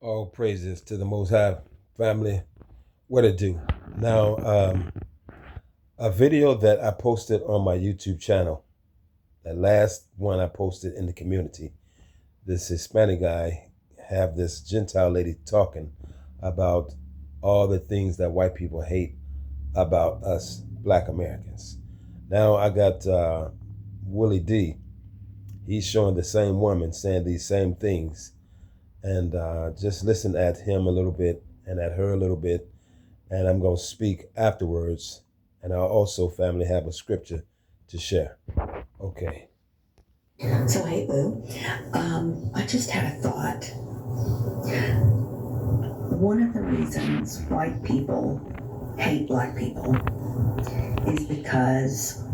All praises to the Most High family. What it do? Now, a video that I posted on my YouTube channel, that last one I posted in the community, this Hispanic guy have this Gentile lady talking about all the things that white people hate about us Black Americans. Now I got Willie D. He's showing the same woman saying these same things, and just listen at him a little bit and at her a little bit, and I'm going to speak afterwards, and I'll also, family, have a scripture to share. Okay. So, hey, Boo, I just had a thought. One of the reasons white people hate Black people is because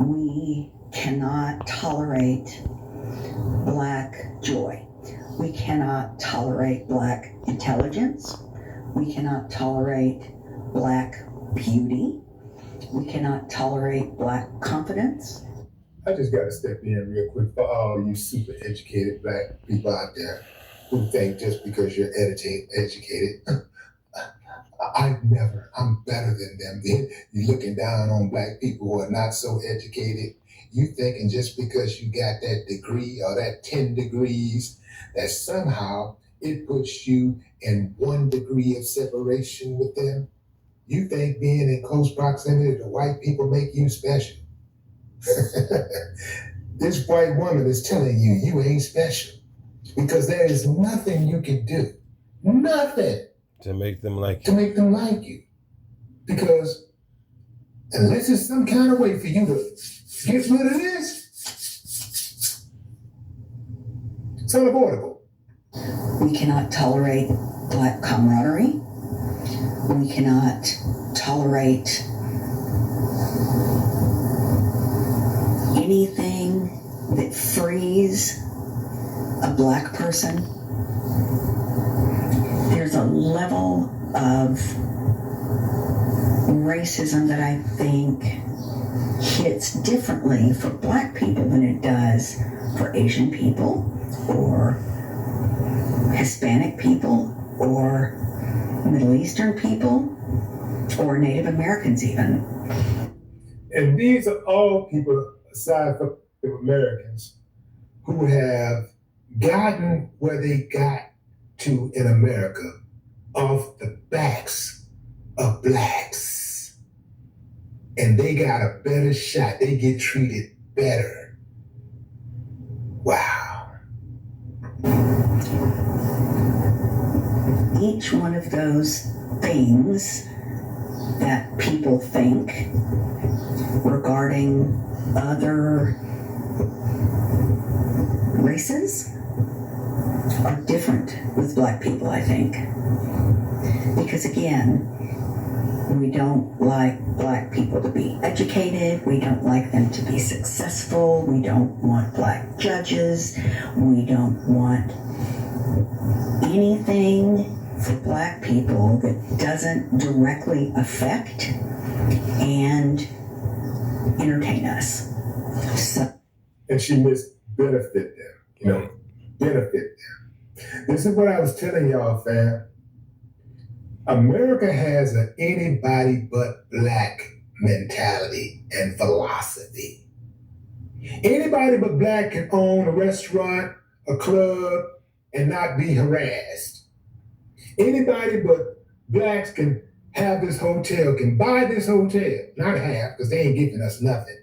we cannot tolerate Black joy. We cannot tolerate Black intelligence. We cannot tolerate Black beauty. We cannot tolerate Black confidence. I just got to step in real quick for all you super educated Black people out there who think just because you're educated, I'm better than them. Then you're looking down on Black people who are not so educated. You thinking just because you got that degree or that 10 degrees, that somehow it puts you in 1 degree of separation with them. You think being in close proximity to white people make you special. This white woman is telling you you ain't special because there is nothing you can do, nothing To make them like to make them like you. Because unless it's some kind of way for you to get rid of this, it's unavoidable. We cannot tolerate Black camaraderie. We cannot tolerate anything that frees a Black person. There's a level of racism that I think hits differently for Black people than it does for Asian people or Hispanic people or Middle Eastern people or Native Americans even. And these are all people, aside from the Americans, who have gotten where they got to in America off the backs of Blacks. And they got a better shot. They get treated better. Wow. Each one of those things that people think regarding other races are different with Black people, I think. Because again, we don't like Black people to be educated. We don't like them to be successful. We don't want Black judges. We don't want anything for Black people that doesn't directly affect and entertain us. And she missed benefit them, benefit them. This is what I was telling y'all, fam. America has an anybody but Black mentality and philosophy. Anybody but Black can own a restaurant, a club, and not be harassed. Anybody but Blacks can have this hotel, can buy this hotel, not have, because they ain't giving us nothing,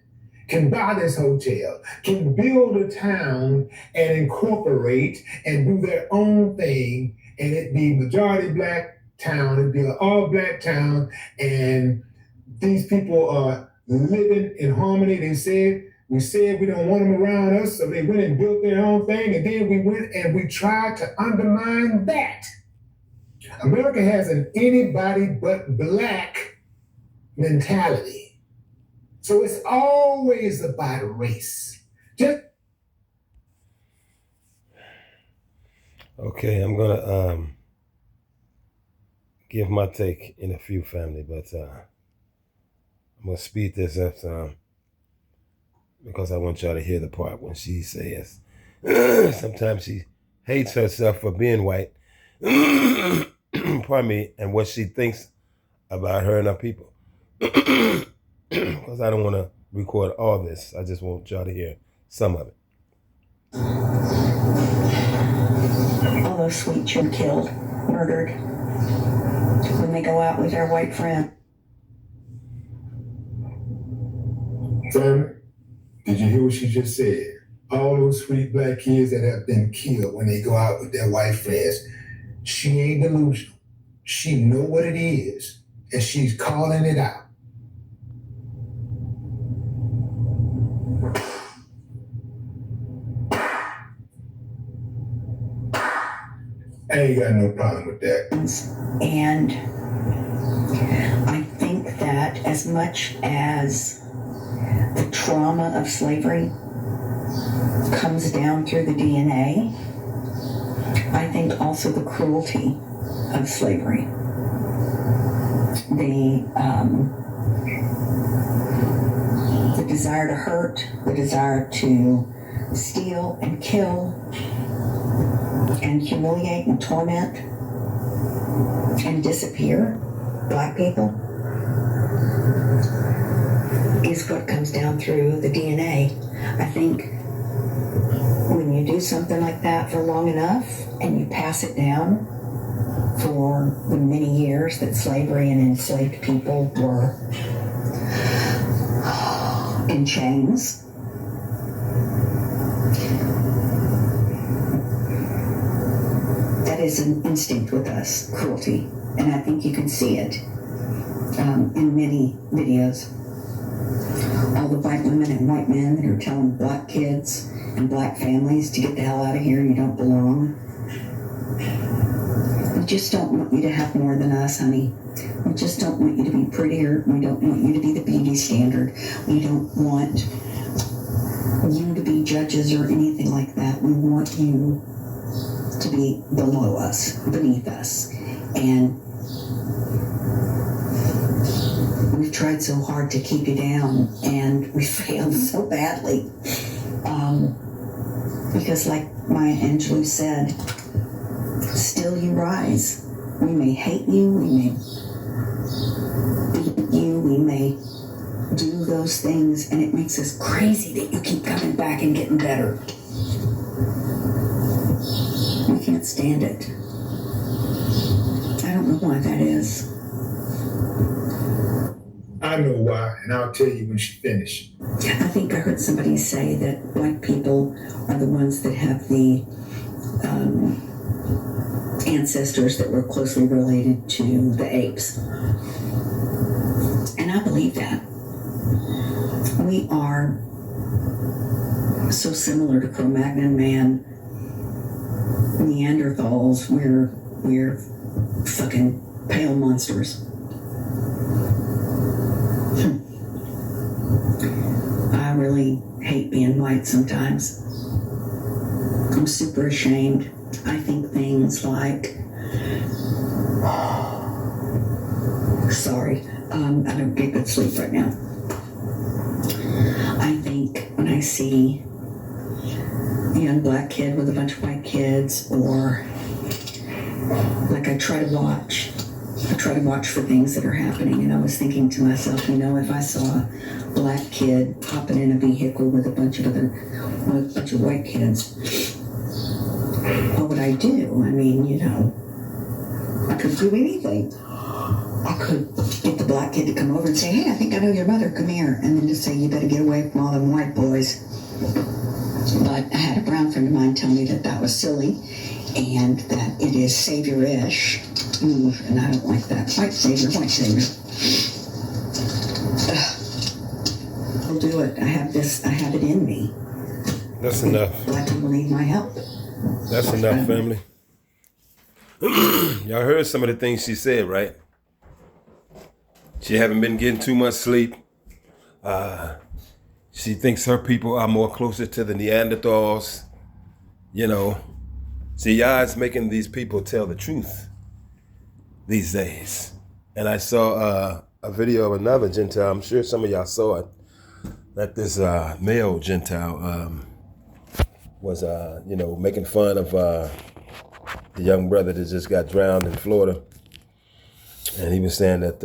can buy this hotel, can build a town and incorporate and do their own thing, and it be majority Black town, it'd be an all Black town, and these people are living in harmony. We said we don't want them around us, so they went and built their own thing, and then we went and we tried to undermine that. America has an anybody but Black mentality. So it's always about race. Okay, I'm gonna give my take in a few, family, but I'm gonna speed this up because I want y'all to hear the part when she says sometimes she hates herself for being white. Pardon me, and what she thinks about her and her people. Because I don't want to record all this. I just want y'all to hear some of it. All those sweet children killed, murdered, when they go out with their white friend. Family, did you hear what she just said? All those sweet black kids that have been killed when they go out with their white friends. She ain't delusional. She know what it is, and she's calling it out. I ain't got no problem with that. And I think that as much as the trauma of slavery comes down through the DNA, I think also the cruelty of slavery, the desire to hurt, the desire to steal and kill and humiliate and torment and disappear black people is what comes down through the DNA. I think when you do something like that for long enough and you pass it down for the many years that slavery and enslaved people were in chains, that is an instinct with us, cruelty. And I think you can see it in many videos. All the white women and white men that are telling black kids and black families to get the hell out of here, you don't belong. We just don't want you to have more than us, honey. We just don't want you to be prettier. We don't want you to be the beauty standard. We don't want you to be judges or anything like that. We want you to be below us, beneath us. And we've tried so hard to keep you down, and we failed so badly. Because like Maya Angelou said, still you rise. We may hate you, we may beat you, we may do those things, and it makes us crazy that you keep coming back and getting better. We can't stand it. I don't know why that is. I know why, and I'll tell you when she finished. I think I heard somebody say that white people are the ones that have the ancestors that were closely related to the apes. And I believe that. We are so similar to Cro-Magnon man, Neanderthals. We're fucking pale monsters. I really hate being white sometimes. I'm super ashamed. I think things like, sorry, I don't get good sleep right now. I think when I see a young black kid with a bunch of white kids, or like I try to watch for things that are happening, and I was thinking to myself, you know, if I saw a black kid hopping in a vehicle with a bunch of white kids, what would I do? I mean, you know, I could do anything. I could get the black kid to come over and say, hey, I think I know your mother, come here. And then just say, you better get away from all them white boys. But I had a brown friend of mine tell me that that was silly and that it is savior-ish. And I don't like that. White savior, white savior. I'll do it. I have it in me. That's enough. Black people need my help. That's enough, family. Y'all heard some of the things she said, right? She haven't been getting too much sleep. She thinks her people are more closer to the Neanderthals. You know, see, y'all is making these people tell the truth these days. And I saw a video of another Gentile. I'm sure some of y'all saw it. That this male Gentile was, making fun of the young brother that just got drowned in Florida. And he was saying that,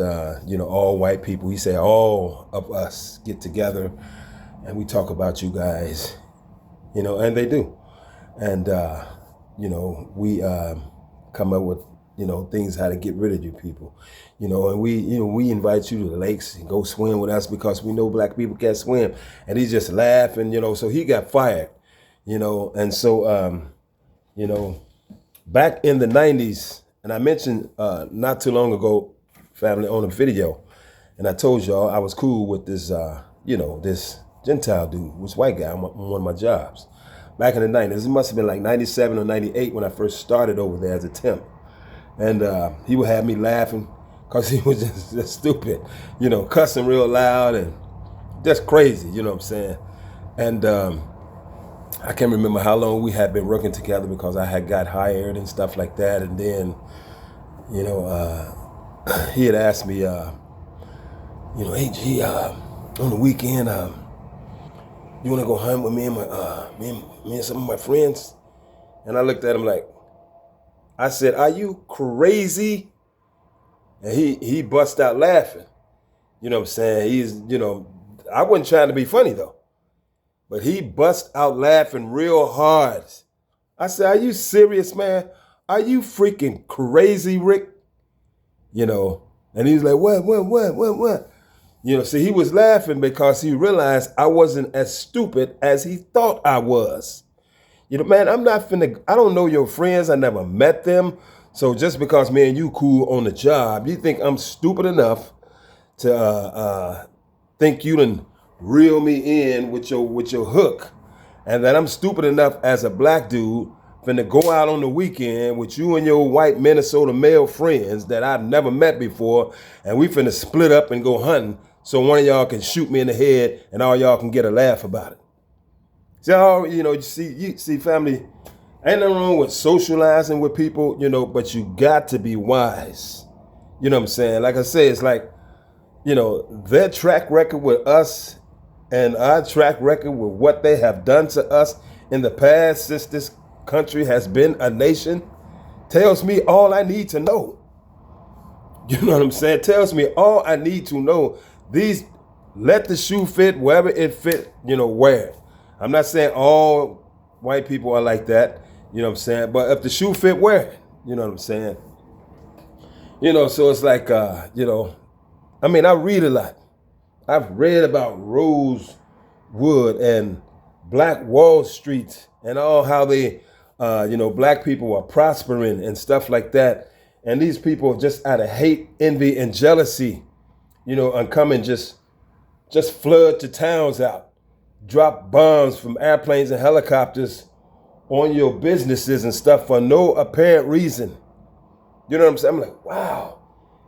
all white people, he said all of us get together and we talk about you guys, and they do. And, we come up with, things how to get rid of you people, and we invite you to the lakes and go swim with us because we know black people can't swim. And he just laughing, so he got fired, and so, back in the 90s, and I mentioned not too long ago, family, on a video, and I told y'all I was cool with this, this Gentile dude, this white guy on one of my jobs. Back in the 90s, it must have been like 97 or 98 when I first started over there as a temp. And he would have me laughing because he was just stupid, cussing real loud and just crazy, you know what I'm saying? And I can't remember how long we had been working together because I had got hired and stuff like that. And then, he had asked me, hey G, on the weekend, you want to go hunt with me and me and some of my friends? And I looked at him like, I said, are you crazy? And he bust out laughing. You know what I'm saying? He's, I wasn't trying to be funny though, but he bust out laughing real hard. I said, are you serious, man? Are you freaking crazy, Rick? And he was like, what? See, he was laughing because he realized I wasn't as stupid as he thought I was. Man, I don't know your friends. I never met them. So just because me and you cool on the job, you think I'm stupid enough to think you done reel me in with your hook, and that I'm stupid enough as a black dude finna go out on the weekend with you and your white Minnesota male friends that I've never met before, and we finna split up and go hunting so one of y'all can shoot me in the head and all y'all can get a laugh about it. So, you see, family, ain't nothing wrong with socializing with people, but you got to be wise. You know what I'm saying? Like I say, it's like, their track record with us and our track record with what they have done to us in the past since this country has been a nation tells me all I need to know. You know what I'm saying? Tells me all I need to know. Let the shoe fit wherever it fit, wear it. I'm not saying all white people are like that, you know what I'm saying? But if the shoe fit, wear it. You know what I'm saying? So it's like, I read a lot. I've read about Rosewood and Black Wall Street and all how they, black people are prospering and stuff like that. And these people just out of hate, envy, and jealousy, and come and just flood the towns out. Drop bombs from airplanes and helicopters on your businesses and stuff for no apparent reason. You know what I'm saying? I'm like, wow.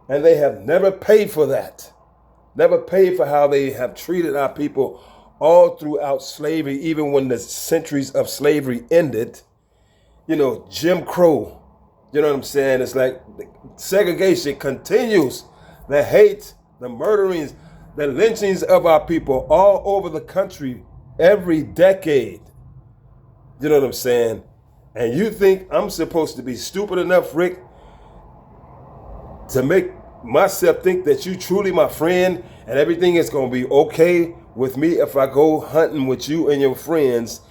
And they have never paid for that. Never paid for how they have treated our people all throughout slavery, even when the centuries of slavery ended. Jim Crow. You know what I'm saying? It's like segregation continues. The hate, the murderings, the lynchings of our people all over the country every decade. You know what I'm saying? And you think I'm supposed to be stupid enough, Rick, to make myself think that you truly my friend and everything is going to be okay with me if I go hunting with you and your friends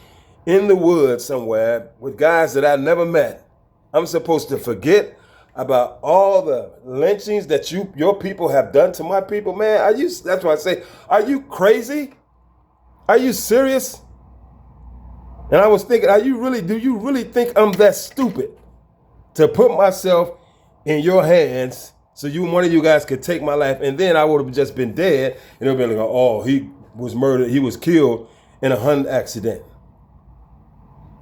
in the woods somewhere with guys that I never met? I'm supposed to forget about all the lynchings that your people have done to my people? Man, that's why I say, are you crazy? Are you serious? And I was thinking, do you really think I'm that stupid to put myself in your hands so one of you guys could take my life, and then I would have just been dead, and it would have been like, oh, he was murdered, he was killed in a hunting accident.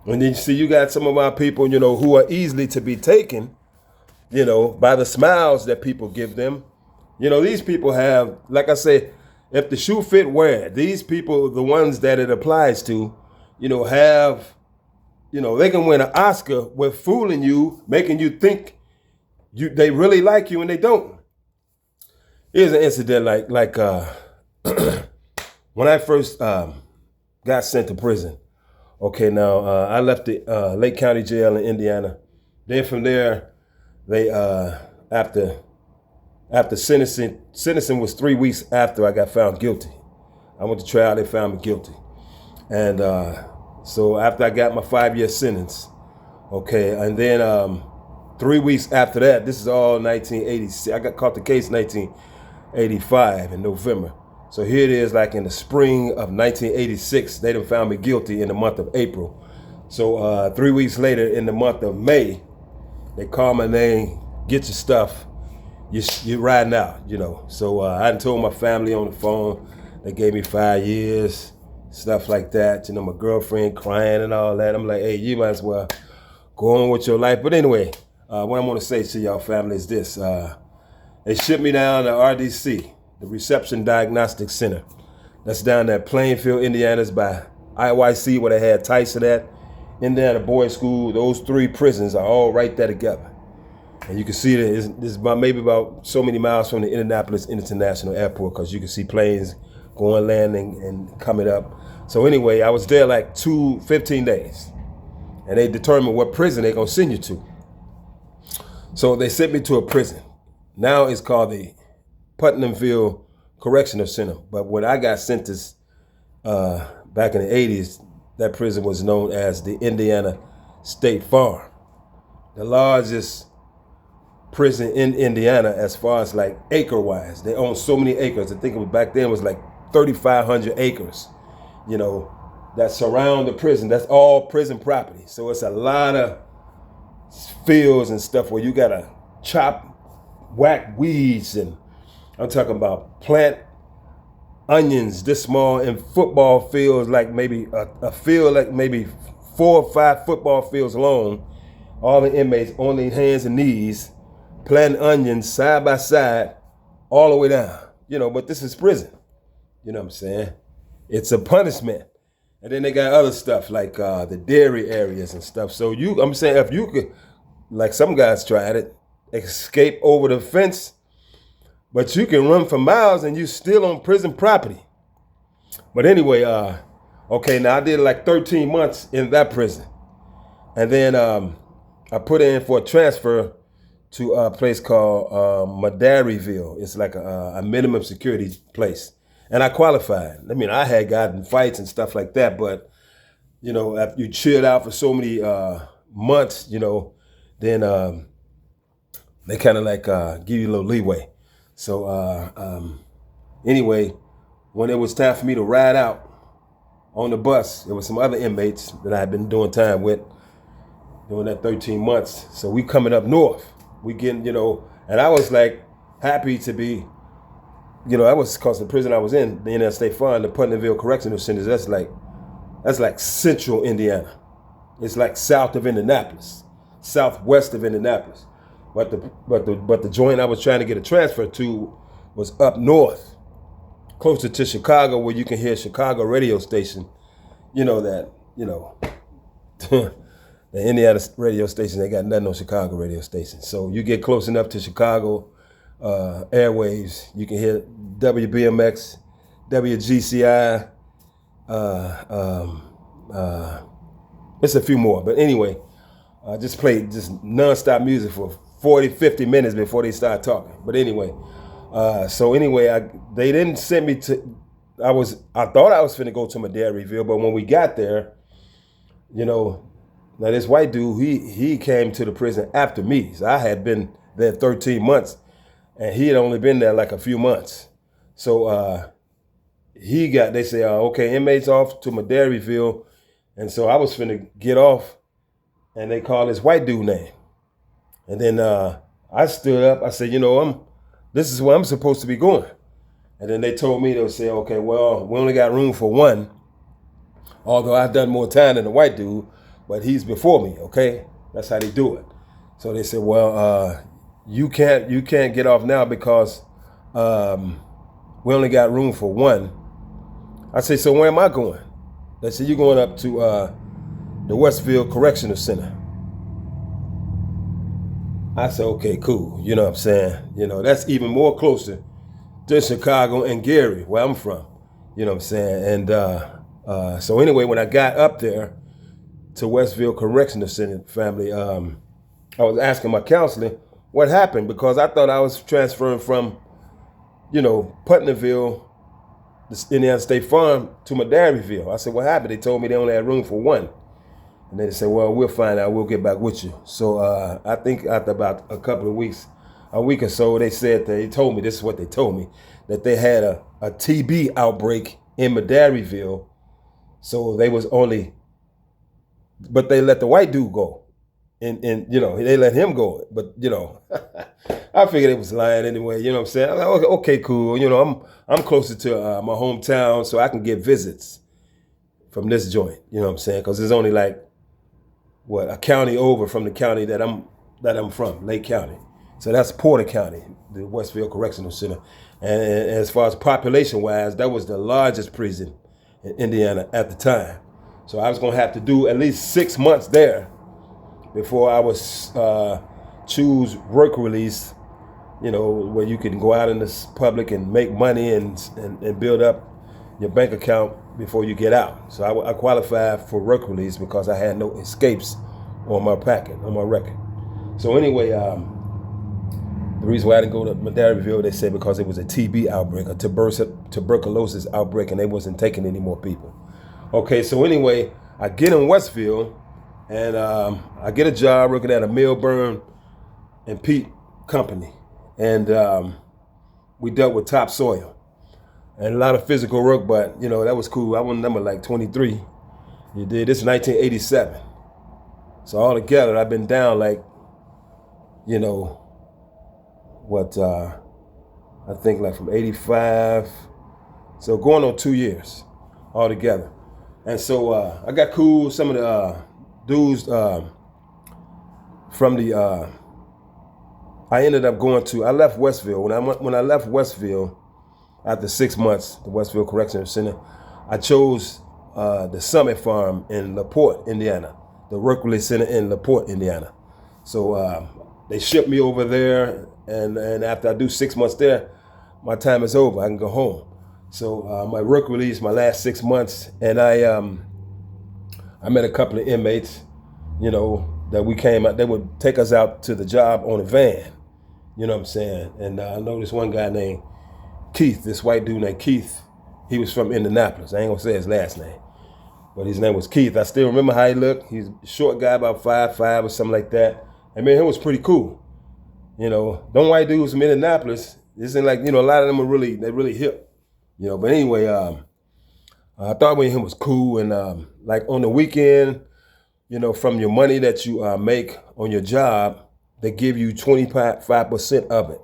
And then you got some of our people, who are easily to be taken, by the smiles that people give them. These people have, like I say, if the shoe fit, wear it. These people, the ones that it applies to, have, they can win an Oscar with fooling you, making you think they really like you and they don't. Here's an incident like when I first got sent to prison Okay, now I left the Lake County Jail in Indiana. Then from there, they after sentencing was 3 weeks after I got found guilty. I went to trial. They found me guilty, and so after I got my 5-year sentence, okay, and then 3 weeks after that, this is all 1986. I got caught the case 1985 in November. So here it is, like in the spring of 1986, they done found me guilty in the month of April. So 3 weeks later, in the month of May, they call my name, get your stuff, you're riding out, you know. So I hadn't told my family on the phone. They gave me 5 years, stuff like that. You know, my girlfriend crying and all that. I'm like, hey, you might as well go on with your life. But anyway, what I want to say to y'all family is this. They shipped me down to RDC, the Reception Diagnostic Center. That's down at Plainfield, Indiana. It's by IYC, where they had Tyson at. Indiana Boys School. Those 3 prisons are all right there together. And you can see that it's about maybe about so many miles from the Indianapolis International Airport, because you can see planes going, landing, and coming up. So anyway, I was there like 15 days. And they determined what prison they're going to send you to. So they sent me to a prison. Now it's called the Putnamville Correctional Center. But when I got sentenced back in the 80s, that prison was known as the Indiana State Farm. The largest prison in Indiana as far as like acre-wise. They own so many acres. I think it was back then it was like 3,500 acres, you know, that surround the prison. That's all prison property. So it's a lot of fields and stuff where you gotta chop, whack weeds, and I'm talking about plant onions this small in football fields, like maybe a field like maybe 4 or 5 football fields long. All the inmates on their hands and knees, planting onions side by side, all the way down. You know, but this is prison. You know what I'm saying? It's a punishment. And then they got other stuff like the dairy areas and stuff. So I'm saying, if you could, like some guys tried it, escape over the fence, but you can run for miles and you still on prison property. But anyway, okay, now I did like 13 months in that prison. And then I put in for a transfer to a place called Madaryville. It's like a minimum security place. And I qualified. I mean, I had gotten fights and stuff like that, but, you know, after you chilled out for so many months, you know, then they kind of like give you a little leeway. So anyway, when it was time for me to ride out on the bus, there was some other inmates that I had been doing time with during that 13 months. So we coming up north. We getting, you know, and I was like happy to be, you know, that was because the prison I was in, the Indiana State Farm, the Putnamville Correctional Center, that's like central Indiana. It's like south of Indianapolis, southwest of Indianapolis. But the joint I was trying to get a transfer to was up north, closer to Chicago, where you can hear Chicago radio station. You know that, you know, the Indiana radio station, they got nothing on Chicago radio station. So you get close enough to Chicago airwaves, you can hear WBMX, WGCI, it's a few more. But anyway, I just played just nonstop music for 40, 50 minutes before they start talking. But anyway, so anyway, they didn't send me to, I thought I was finna go to Madaryville, but when we got there, you know, now this white dude, he came to the prison after me. So I had been there 13 months and he had only been there like a few months. So they say, okay, inmates off to Madaryville. And so I was finna get off and they called this white dude name. And then I stood up, I said, you know, this is where I'm supposed to be going. And then they told me, they'll say, okay, well, we only got room for one. Although I've done more time than the white dude, but he's before me, okay? That's how they do it. So they said, well, you can't get off now because we only got room for one. I said, so where am I going? They said, you're going up to the Westfield Correctional Center. I said, okay, cool. You know what I'm saying? You know, that's even more closer to Chicago and Gary, where I'm from. You know what I'm saying? And so anyway, when I got up there, to Westville Correctional Center family. I was asking my counselor what happened because I thought I was transferring from, Putnamville, the Indiana State Farm, to Madairyville. I said, what happened? They told me they only had room for one. And they said, well, we'll find out. We'll get back with you. So I think after about a couple of weeks, a week or so, they told me, this is what they told me, that they had a TB outbreak in Madairyville. So they was only, but they let the white dude go. And they let him go. But, I figured it was lying anyway. You know what I'm saying? I'm like, okay, cool. I'm closer to my hometown, so I can get visits from this joint. You know what I'm saying? Because it's only like, a county over from the county that I'm from, Lake County. So that's Porter County, the Westville Correctional Center. And as far as population-wise, that was the largest prison in Indiana at the time. So I was going to have to do at least 6 months there before I was choose work release, where you can go out in the public and make money and build up your bank account before you get out. So I qualified for work release because I had no escapes on my record. So anyway, the reason why I didn't go to Madairyville, they said because it was a TB outbreak, a tuberculosis outbreak, and they wasn't taking any more people. Okay, so anyway, I get in Westville, and I get a job working at a Milburn and Pete company, and we dealt with topsoil and a lot of physical work, but that was cool. I was number like 23. You did this in 1987. So all together, I've been down like, I think like from 85. So going on 2 years all together. And so I got cool with some of the dudes from the, I ended up I left Westville. When I left Westville, after 6 months, the Westville Correctional Center, I chose the Summit Farm in LaPorte, Indiana, the work release center in LaPorte, Indiana. So they shipped me over there, and after I do 6 months there, my time is over. I can go home. So my work release, my last 6 months, and I met a couple of inmates, that we came out. They would take us out to the job on a van. You know what I'm saying? And I know this one guy named Keith, this white dude named Keith. He was from Indianapolis. I ain't gonna say his last name, but his name was Keith. I still remember how he looked. He's a short guy, about 5'5" or something like that. And man, he was pretty cool. Them white dudes from Indianapolis, it isn't like, a lot of them are really hip. But anyway, I thought him was cool. And like on the weekend, from your money that you make on your job, they give you 25% of it.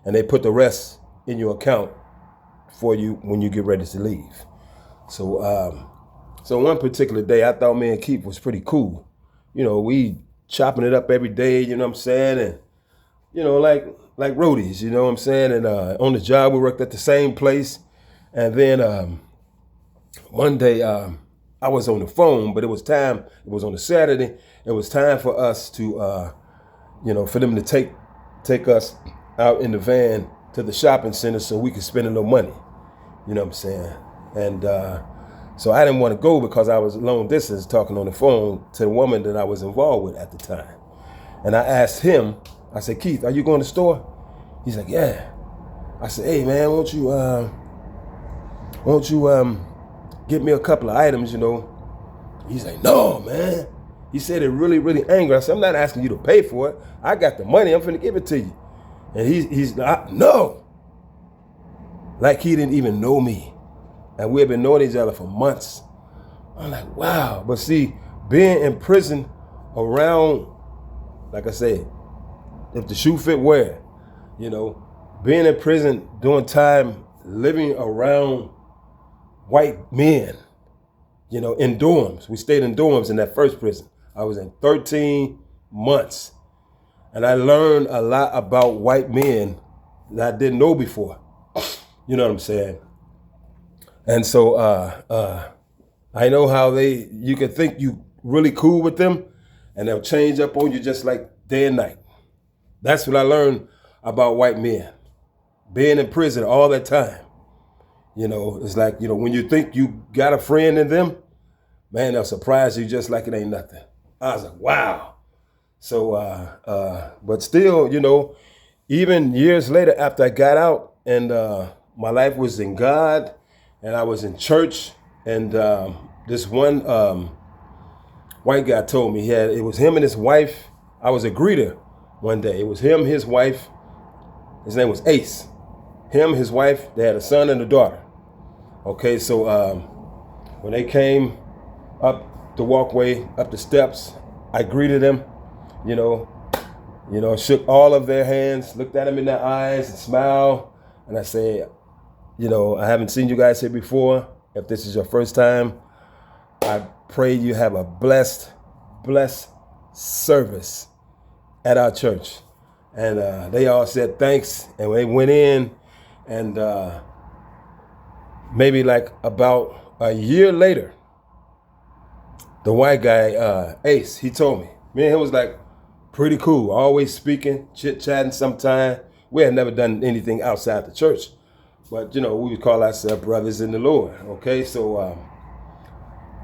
And they put the rest in your account for you when you get ready to leave. So one particular day, I thought me and Keith was pretty cool. We chopping it up every day, you know what I'm saying? And, like roadies, you know what I'm saying? And on the job, we worked at the same place. And then one day, I was on the phone, but it was on a Saturday. It was time for us to, for them to take us out in the van to the shopping center so we could spend a little money. You know what I'm saying? And so I didn't want to go because I was long distance talking on the phone to the woman that I was involved with at the time. And I asked him, I said, Keith, are you going to the store? He's like, yeah. I said, hey man, won't you get me a couple of items, He's like, no, man. He said it really, really angry. I said, I'm not asking you to pay for it. I got the money. I'm finna give it to you. And he's like, no. Like he didn't even know me. And we had been knowing each other for months. I'm like, wow. But see, being in prison around, like I said, if the shoe fit, wear it. Being in prison, doing time, living around white men, in dorms. We stayed in dorms in that first prison. I was in 13 months. And I learned a lot about white men that I didn't know before. You know what I'm saying? And so I know how you can think you really cool with them and they'll change up on you just like day and night. That's what I learned about white men. Being in prison all that time. It's like, when you think you got a friend in them, man, they'll surprise you just like it ain't nothing. I was like, wow. So, but still, you know, even years later after I got out and my life was in God and I was in church, and this one white guy told me it was him and his wife. I was a greeter one day. It was him, his wife. His name was Ace. Him, his wife, they had a son and a daughter. Okay, so when they came up the walkway, up the steps, I greeted them, you know, shook all of their hands, looked at them in their eyes and smiled. And I said, you know, I haven't seen you guys here before. If this is your first time, I pray you have a blessed service at our church. And they all said thanks, and they went in, and maybe like about a year later, the white guy, Ace, he told me, me and him was like pretty cool, always speaking, chit-chatting sometime. We had never done anything outside the church, but you know, we would call ourselves brothers in the Lord. Okay, so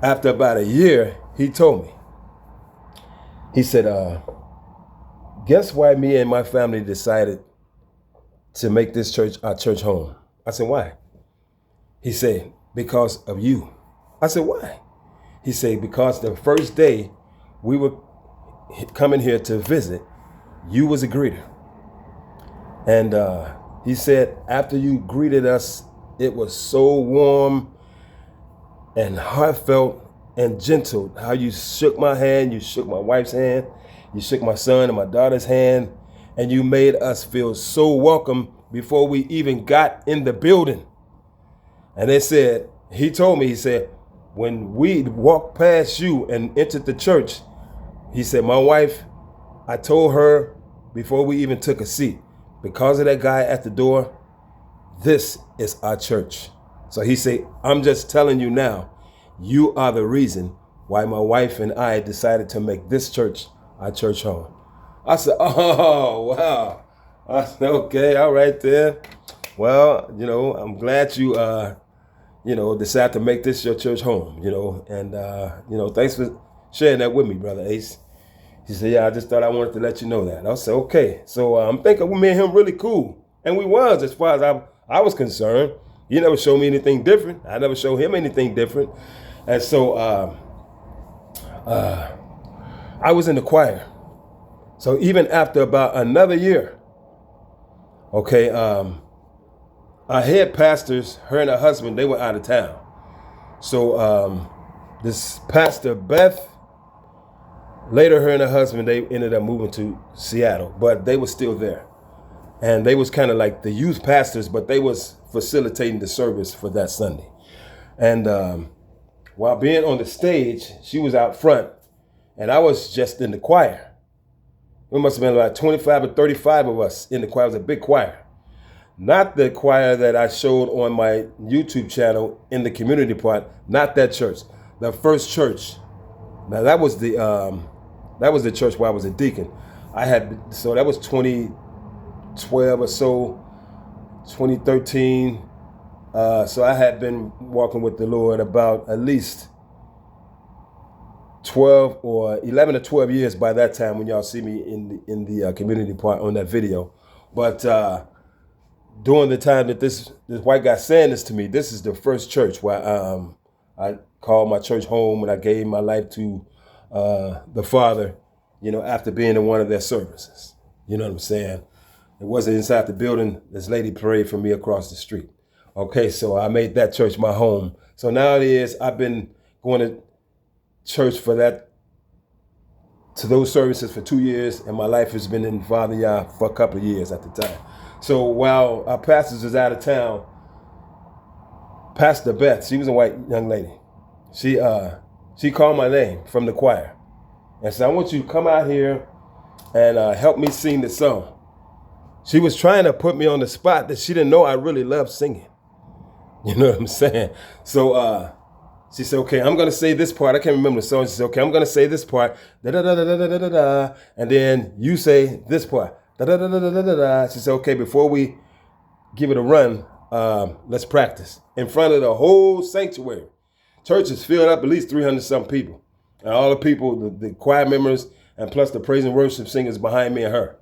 after about a year, he told me, he said, guess why me and my family decided to make this church our church home? I said, why? He said, because of you. I said, why? He said, because the first day we were coming here to visit, you was a greeter. And he said, after you greeted us, it was so warm and heartfelt and gentle. How you shook my hand, you shook my wife's hand, you shook my son and my daughter's hand, and you made us feel so welcome before we even got in the building. And they said, he told me, he said, when we walked past you and entered the church, he said, my wife, I told her before we even took a seat, because of that guy at the door, this is our church. So he said, I'm just telling you now, you are the reason why my wife and I decided to make this church our church home. I said, oh, wow. I said, okay, all right then. Well, you know, I'm glad you, you know, decided to make this your church home, you know, and, you know, thanks for sharing that with me, Brother Ace. He said, yeah, I just thought I wanted to let you know that. I said, okay. So I'm thinking me and him really cool. And we was, as far as I was concerned. He never showed me anything different. I never showed him anything different. And so I was in the choir. So even after about another year, okay, our head pastors, her and her husband, they were out of town. So this pastor, Beth, later her and her husband, they ended up moving to Seattle, but they were still there. And they was kind of like the youth pastors, but they was facilitating the service for that Sunday. And while being on the stage, she was out front, and I was just in the choir. There must have been about 25 or 35 of us in the choir. It was a big choir. Not the choir that I showed on my YouTube channel in the community part, not that church. The first church. Now that was the church where I was a deacon. So that was 2012 or so, 2013. So I had been walking with the Lord about at least 11 or 12 years by that time when y'all see me in the community part on that video. But during the time that this white guy saying this to me, this is the first church where I called my church home and I gave my life to the Father, you know, after being in one of their services. You know what I'm saying? It wasn't inside the building. This lady prayed for me across the street. Okay, so I made that church my home. So nowadays I've been going to church to those services for 2 years, and my life has been in Father Yah for a couple of years at the time. So while our pastors was out of town, Pastor Beth, she was a white young lady. She called my name from the choir and said, I want you to come out here and help me sing the song. She was trying to put me on the spot that she didn't know I really loved singing. You know what I'm saying? So she said, okay, I'm going to say this part. I can't remember the song. She said, okay, I'm going to say this part. Da-da-da-da-da-da-da-da. And then you say this part. Da-da-da-da-da-da-da. She said, okay, before we give it a run, let's practice in front of the whole sanctuary. church is filled up at least 300 some people. And all the people, the choir members, and plus the praise and worship singers behind me and her.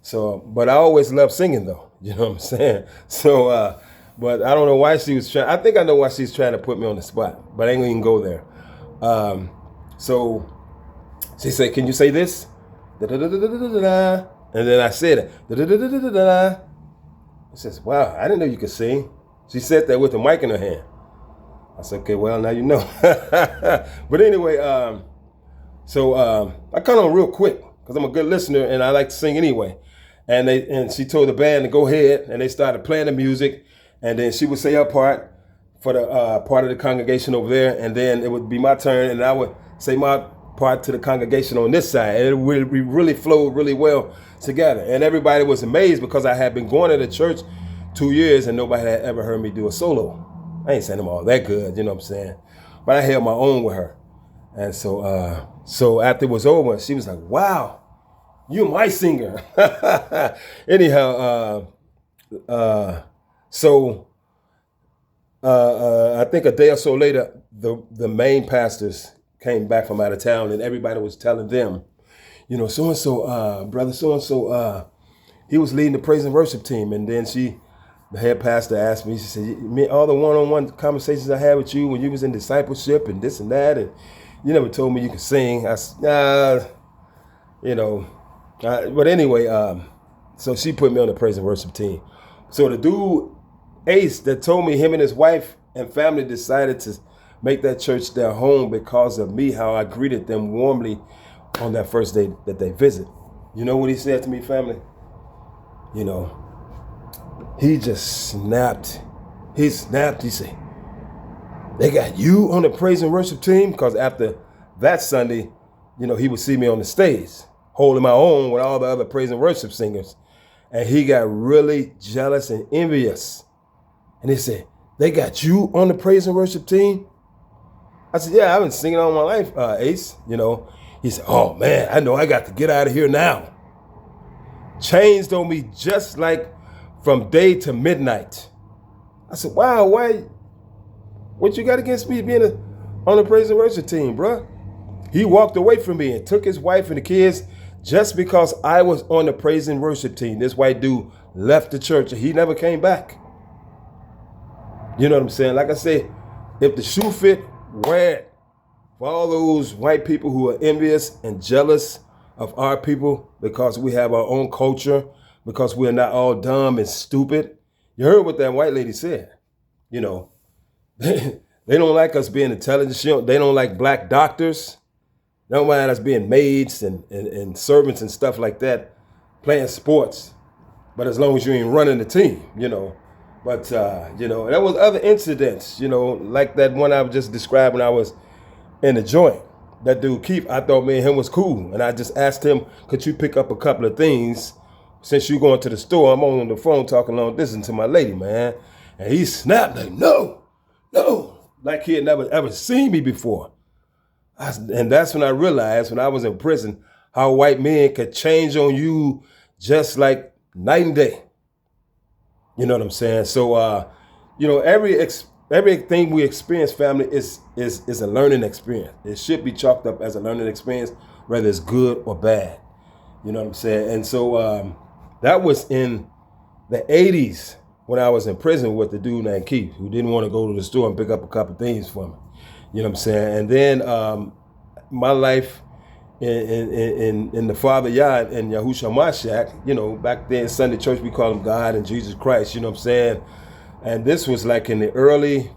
So, but I always loved singing though. You know what I'm saying? So, but I don't know why she was trying. I think I know why she's trying to put me on the spot, but I ain't gonna even go there. So she said, "Can you say this?" Da-da-da-da-da-da-da. And then I said it. Da-da-da-da-da-da. She says, "Wow, I didn't know you could sing." She said that with a mic in her hand. I said, "Okay, well, now you know." But anyway, so I cut on real quick because I'm a good listener and I like to sing anyway. And she told the band to go ahead, and they started playing the music, and then she would say her part for the part of the congregation over there, and then it would be my turn, and I would say my part to the congregation on this side, and we really flowed really well together. And everybody was amazed because I had been going to the church 2 years and nobody had ever heard me do a solo. I ain't saying them all that good, you know what I'm saying? But I held my own with her. And so after it was over, she was like, "Wow, you're my singer." Anyhow, I think a day or so later, the main pastors came back from out of town, and everybody was telling them, you know, so-and-so, brother so-and-so, he was leading the praise and worship team. And then the head pastor asked me, she said, "All the one-on-one conversations I had with you when you was in discipleship and this and that, and you never told me you could sing." I said, you know, but anyway, so she put me on the praise and worship team. So the dude, Ace, that told me him and his wife and family decided to make that church their home because of me, how I greeted them warmly on that first day that they visit. You know what he said to me, family? You know, he just snapped. He snapped. He said, "They got you on the praise and worship team?" Because after that Sunday, you know, he would see me on the stage holding my own with all the other praise and worship singers. And he got really jealous and envious. And he said, "They got you on the praise and worship team?" I said, "Yeah, I've been singing all my life, Ace." You know, he said, "Oh man, I know I got to get out of here now." Changed on me just like from day to midnight. I said, "Wow, why? What you got against me being on the praise and worship team, bruh?" He walked away from me and took his wife and the kids just because I was on the praise and worship team. This white dude left the church and he never came back. You know what I'm saying? Like I said, if the shoe fit, wear it. For all those white people who are envious and jealous of our people because we have our own culture, because we're not all dumb and stupid. You heard what that white lady said. You know, they don't like us being intelligent. They don't like black doctors. They don't mind us being maids and servants and stuff like that, playing sports. But as long as you ain't running the team, you know. But, you know, there was other incidents, you know, like that one I was just described when I was in the joint. That dude, Keith, I thought me and him was cool. And I just asked him, "Could you pick up a couple of things? Since you going to the store, I'm on the phone talking long distance to my lady, man." And he snapped like, no, like he had never ever seen me before. And that's when I realized, when I was in prison, how white men could change on you just like night and day. You know what I'm saying? So, you know, everything we experience, family, is a learning experience. It should be chalked up as a learning experience, whether it's good or bad. You know what I'm saying? And so that was in the 80s when I was in prison with the dude named Keith, who didn't want to go to the store and pick up a couple things for me. You know what I'm saying? And then my life in the Father Yah and Yahushua Mashiach, you know, back then Sunday church, we call him God and Jesus Christ, you know what I'm saying? And this was like in the early,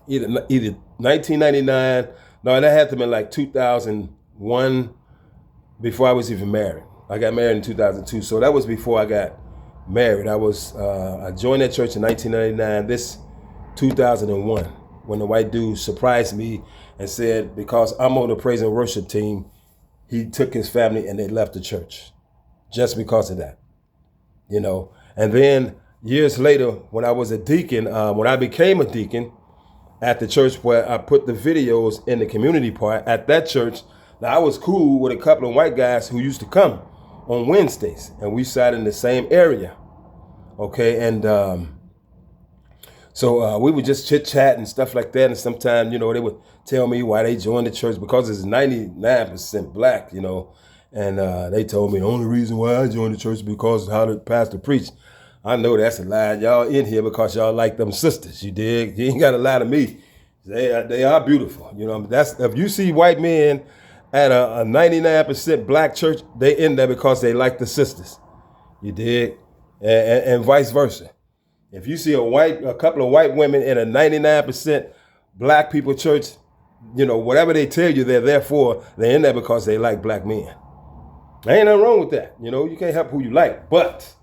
either 1999, no, that had to be like 2001, before I was even married. I got married in 2002, so that was before I got married. I joined that church in 1999, this 2001, when the white dude surprised me and said, because I'm on the praise and worship team, he took his family and they left the church just because of that, you know. And then years later, when I was a deacon, when I became a deacon at the church where I put the videos in the community part at that church, now I was cool with a couple of white guys who used to come on Wednesdays, and we sat in the same area, okay? And So we would just chit chat and stuff like that. And sometimes, they would tell me why they joined the church, because it's 99% black, And they told me the only reason why I joined the church is because of how the pastor preached. I know that's a lie. Y'all in here because y'all like them sisters. You dig? You ain't got to lie to me. They are beautiful. That's, if you see white men at a 99% black church, they in there because they like the sisters. You dig? And vice versa. If you see a couple of white women in a 99% black people church, whatever they tell you they're there for, they're in there because they like black men. There ain't nothing wrong with that. You can't help who you like, but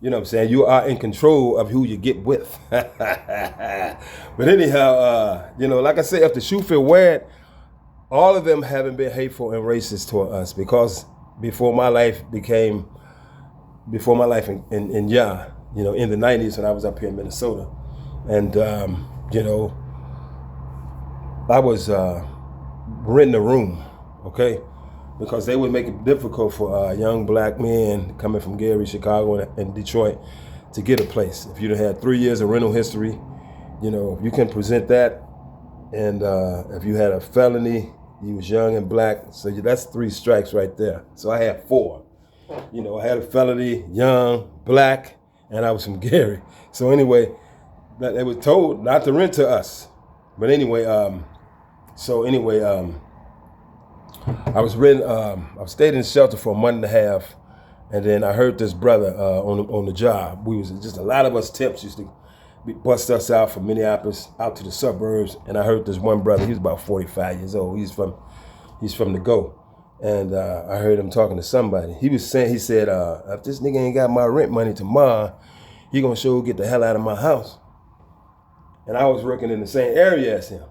you know what I'm saying, you are in control of who you get with. But anyhow, like I said, if the shoe fit wear, all of them haven't been hateful and racist toward us, because before my life in Ya, in the 90s when I was up here in Minnesota, and I was renting a room, okay, because they would make it difficult for young black men coming from Gary, Chicago, and Detroit to get a place. If you had 3 years of rental history, if you can present that, and if you had a felony, you was young and black, so that's 3 strikes right there. So I had 4. I had a felony, young, black, and I was from Gary. So anyway, they were told not to rent to us. But anyway, I stayed in the shelter for a month and a half, and then I heard this brother on the job. We was just a lot of us temps used to bust us out from Minneapolis out to the suburbs, and I heard this one brother. He was about 45 years old. He's from the Go, and I heard him talking to somebody. He said, if this nigga ain't got my rent money tomorrow, he gonna sure get the hell out of my house. And I was working in the same area as him.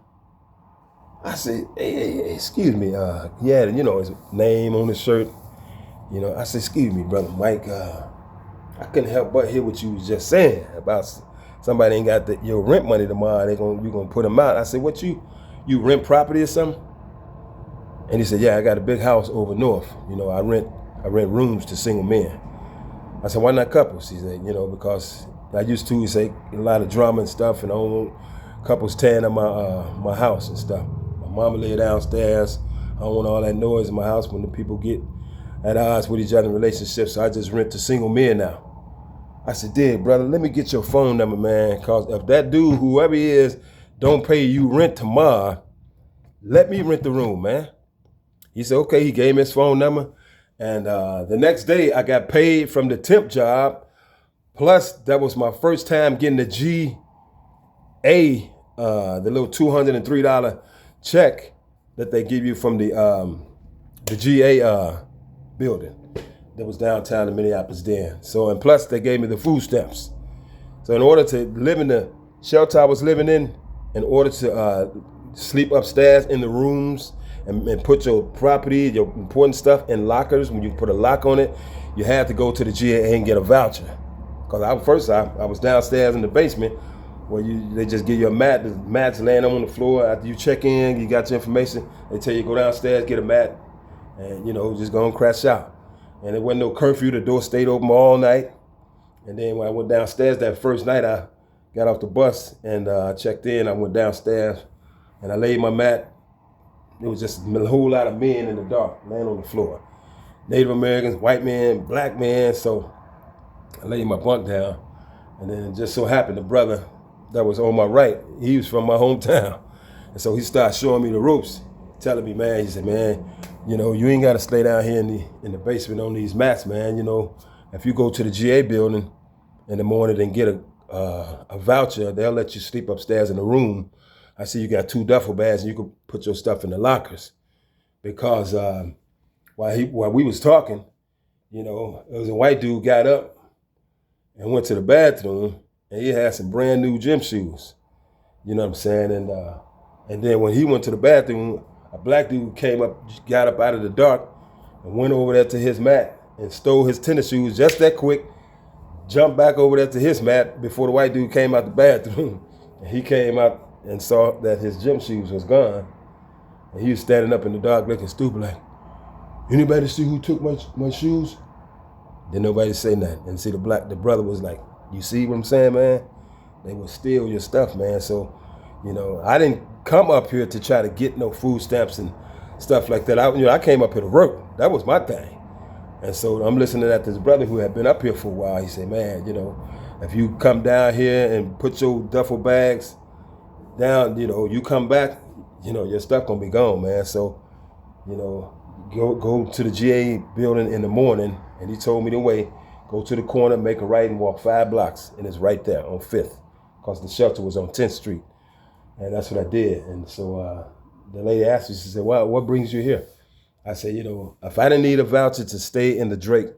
I said, hey, excuse me. He had, his name on his shirt. I said, excuse me, Brother Mike. I couldn't help but hear what you was just saying about somebody ain't got your rent money tomorrow. You gonna put them out. I said, what you rent property or something? And he said, yeah, I got a big house over north. I rent rooms to single men. I said, why not couples? He said, because I used to, he said, a lot of drama and stuff, and I don't want couples tearing up my house and stuff. My mama lay downstairs. I don't want all that noise in my house when the people get at odds with each other in relationships, so I just rent to single men now. I said, Dad, brother, let me get your phone number, man, because if that dude, whoever he is, don't pay you rent tomorrow, let me rent the room, man. He said, okay. He gave me his phone number, and the next day I got paid from the temp job, plus that was my first time getting the GA, the little $203 check that they give you from the GA building that was downtown in Minneapolis then. So, and plus they gave me the food stamps. So in order to live in the shelter I was living in order to sleep upstairs in the rooms and put your property, your important stuff in lockers, when you put a lock on it, you had to go to the GA and get a voucher. Because I was downstairs in the basement where they just give you a mat. The mat's laying on the floor. After you check in, you got your information. They tell you go downstairs, get a mat, and just go and crash out. And there wasn't no curfew. The door stayed open all night. And then when I went downstairs that first night, I got off the bus and checked in. I went downstairs and I laid my mat. It was just a whole lot of men in the dark laying on the floor. Native Americans, white men, black men. So I laid my bunk down, and then it just so happened the brother that was on my right, he was from my hometown. And so he started showing me the ropes, telling me, man, he said, man, you ain't got to stay down here in the basement on these mats, man. If you go to the GA building in the morning and get a voucher, they'll let you sleep upstairs in the room. I see you got 2 duffel bags and you can put your stuff in the lockers. Because while we was talking, it was a white dude got up and went to the bathroom, and he had some brand new gym shoes. You know what I'm saying? And then when he went to the bathroom, a black dude got up out of the dark and went over there to his mat and stole his tennis shoes just that quick, jumped back over there to his mat before the white dude came out the bathroom. And he came out and saw that his gym shoes was gone. And he was standing up in the dark looking stupid like, anybody see who took my shoes? Then nobody say nothing. And see the brother was like, you see what I'm saying, man? They will steal your stuff, man. So, I didn't come up here to try to get no food stamps and stuff like that. I came up here to work. That was my thing. And so I'm listening to this brother who had been up here for a while. He said, man, if you come down here and put your duffel bags down, you come back, your stuff gonna be gone, man. So, go to the GA building in the morning, and he told me the way. Go to the corner, make a right, and walk 5 blocks, and it's right there on 5th, because the shelter was on 10th Street. And that's what I did. And so the lady asked me, she said, well, what brings you here? I said, if I didn't need a voucher to stay in the Drake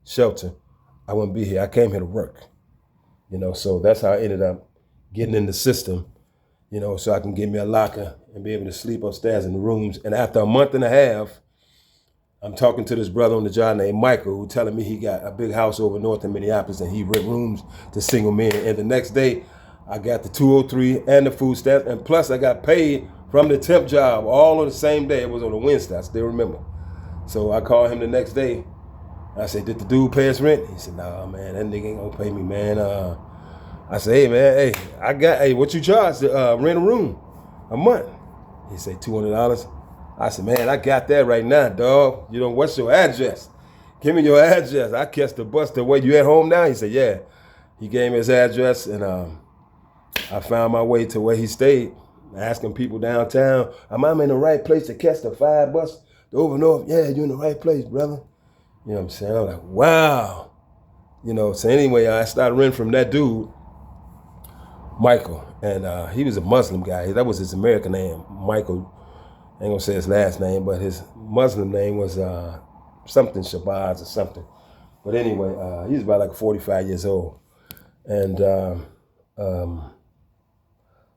shelter, I wouldn't be here. I came here to work. So that's how I ended up getting in the system, so I can get me a locker and be able to sleep upstairs in the rooms. And after a month and a half, I'm talking to this brother on the job named Michael, who telling me he got a big house over north in Minneapolis and he rent rooms to single men. And the next day, I got the 203 and the food stamp, and plus I got paid from the temp job all on the same day. It was on a Wednesday, I still remember. So I called him the next day. I said, did the dude pay his rent? He said, nah, man, that nigga ain't gonna pay me, man. I said, hey, man, what you charge to rent a room a month? He said, $200. I said, man, I got that right now, dog. What's your address? Give me your address. I catch the bus to where you at home now? He said, yeah. He gave me his address, and I found my way to where he stayed, asking people downtown, am I in the right place to catch the 5 bus to over north? Yeah, you're in the right place, brother. You know what I'm saying? I'm like, wow. So anyway, I started renting from that dude, Michael, and he was a Muslim guy. That was his American name, Michael. I ain't gonna say his last name, but his Muslim name was something Shabazz or something. But anyway, he was about like 45 years old. And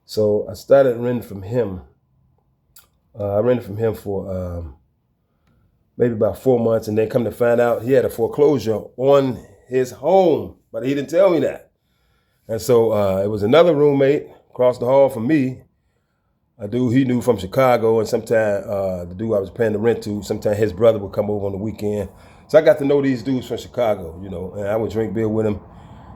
so I started renting from him. I rented from him for maybe about 4 months, and then come to find out he had a foreclosure on his home, but he didn't tell me that. And so it was another roommate across the hall from me, a dude he knew from Chicago, and sometimes the dude I was paying the rent to, sometimes his brother would come over on the weekend. So I got to know these dudes from Chicago, and I would drink beer with them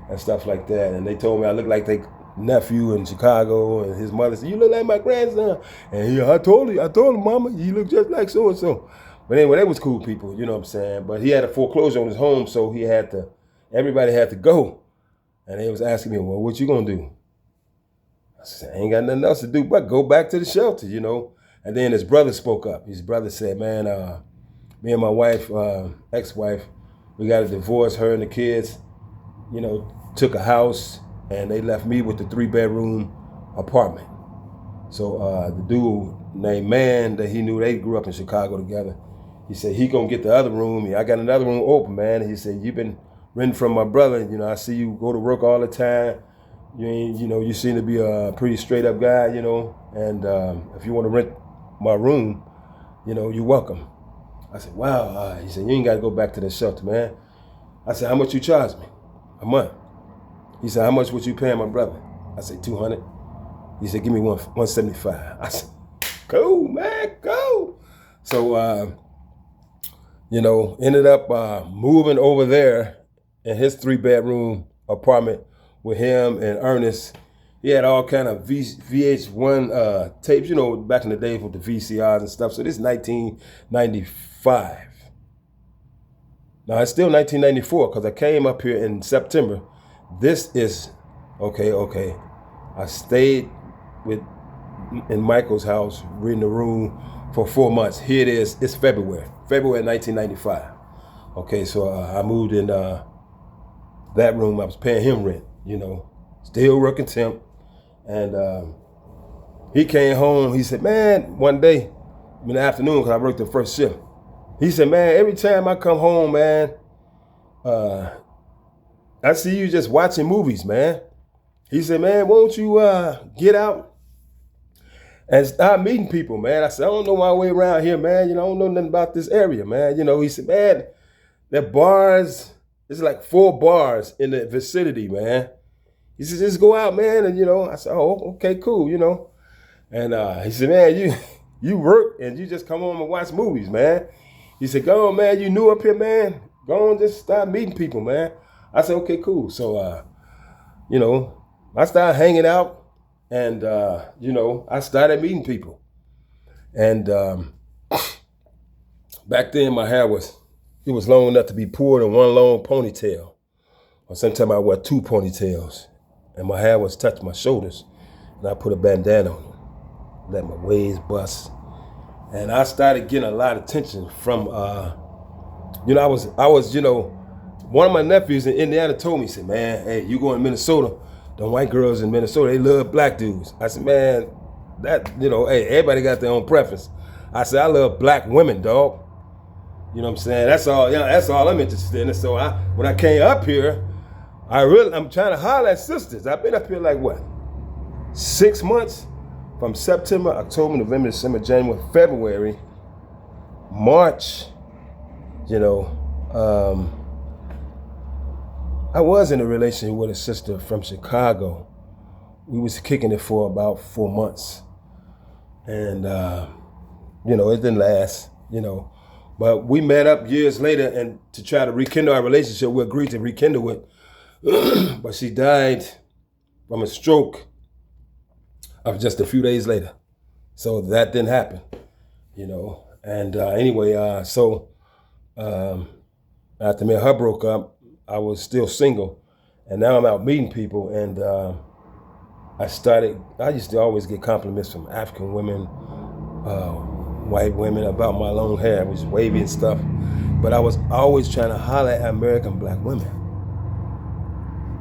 and stuff like that. And they told me I looked like their nephew in Chicago, and his mother said, you look like my grandson. And I told him, mama, you look just like so-and-so. But anyway, they was cool people, you know what I'm saying? But he had a foreclosure on his home, so everybody had to go. And they was asking me, well, what you gonna do? I said, I ain't got nothing else to do but go back to the shelter, And then his brother spoke up. His brother said, man, me and my wife, ex-wife, we got a divorce, her and the kids, took a house, and they left me with the 3-bedroom apartment. So the dude named Man that he knew, they grew up in Chicago together. He said, he gonna get the other room. I got another room open, man. He said, you've been renting from my brother. I see you go to work all the time. You seem to be a pretty straight up guy, and if you want to rent my room, you're welcome. I said, wow. He said, you ain't got to go back to the shelter, man. I said, how much you charge me a month? He said, how much would you pay my brother? I said, $200. He said, give me $175. I said, cool, man, cool. So, ended up moving over there in his 3-bedroom apartment with him and Ernest. He had all kind of VH1 tapes, back in the day with the VCRs and stuff. So this is 1995. Now, it's still 1994 because I came up here in September. This is, okay. I stayed in Michael's house, renting a room for 4 months. Here it is. It's February 1995. Okay, so I moved in that room. I was paying him rent, still working temp. And he came home. He said, man, one day in the afternoon, because I worked the first shift. He said, man, every time I come home, man, I see you just watching movies, man. He said, man, won't you get out and start meeting people, man? I said, I don't know my way around here, man. I don't know nothing about this area, man. He said, man, there are bars. There's like 4 bars in the vicinity, man. He said, just go out, man. And, I said, oh, okay, cool, And he said, man, you work and you just come home and watch movies, man. He said, go on, man. You new up here, man. Go on, just start meeting people, man. I said, okay, cool. So, I started hanging out, and I started meeting people. And back then, my hair was long enough to be pulled in one long ponytail, or sometimes I wear two ponytails, and my hair was touching my shoulders, and I put a bandana on it, let my waves bust, and I started getting a lot of attention from, I was, one of my nephews in Indiana told me, he said, man, hey, you going to Minnesota, the white girls in Minnesota, they love black dudes. I said, man, hey, everybody got their own preference. I said, I love black women, dog. You know what I'm saying? That's all I'm interested in. And so when I came up here, I'm trying to holler at sisters. I've been up here like what? 6 months? From September, October, November, December, January, February, March, I was in a relationship with a sister from Chicago. We was kicking it for about 4 months. And, it didn't last, But we met up years later, and to try to rekindle our relationship, we agreed to rekindle it. But she died from a stroke of just a few days later. So that didn't happen, And anyway, so after me and her broke up, I was still single. And now I'm out meeting people, and I used to always get compliments from African women, white women about my long hair. It was wavy and stuff. But I was always trying to holler at American black women.